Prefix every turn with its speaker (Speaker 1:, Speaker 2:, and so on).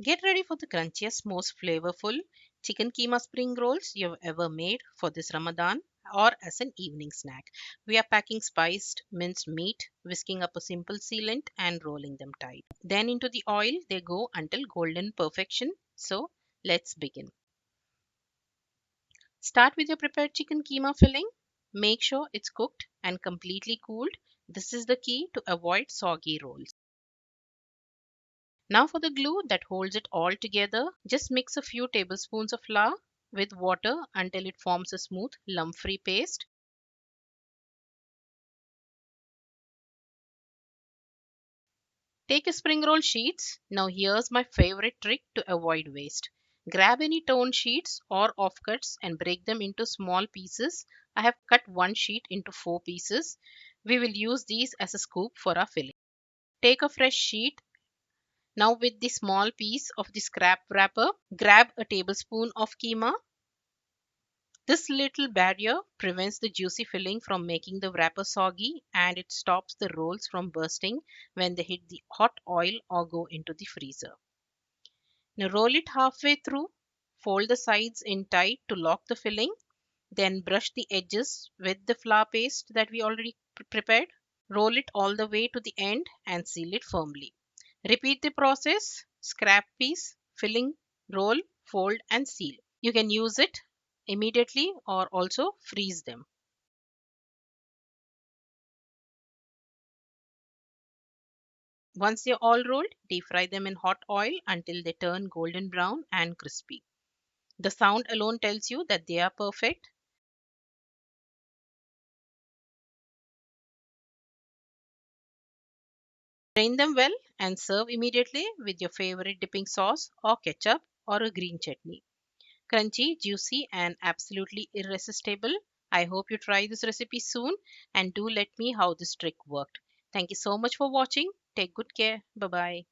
Speaker 1: Get ready for the crunchiest, most flavorful chicken keema spring rolls you've ever made for this Ramadan or as an evening snack. We are packing spiced minced meat, whisking up a simple sealant, and rolling them tight. Then into the oil they go until golden perfection. So let's begin. Start with your prepared chicken keema filling. Make sure it's cooked and completely cooled. This is the key to avoid soggy rolls. Now for the glue that holds it all together, just mix a few tablespoons of flour with water until it forms a smooth lump-free paste. Take a spring roll sheets. Now here's my favorite trick to avoid waste. Grab any torn sheets or offcuts and break them into small pieces. I have cut one sheet into 4 pieces. We will use these as a scoop for our filling. Take a fresh sheet. Now with the small piece of the scrap wrapper, grab a tablespoon of keema. This little barrier prevents the juicy filling from making the wrapper soggy, and it stops the rolls from bursting when they hit the hot oil or go into the freezer. Now roll it halfway through, fold the sides in tight to lock the filling, then brush the edges with the flour paste that we already prepared. Roll it all the way to the end and seal it firmly. Repeat the process: scrap piece, filling, roll, fold, and seal. You can use it immediately or also freeze them. Once they're all rolled, deep fry them in hot oil until they turn golden brown and crispy. The sound alone tells you that they are perfect. Drain them well and serve immediately with your favorite dipping sauce or ketchup or a green chutney. Crunchy, juicy, and absolutely irresistible. I hope you try this recipe soon and do let me how this trick worked. Thank you so much for watching. Take good care. Bye bye.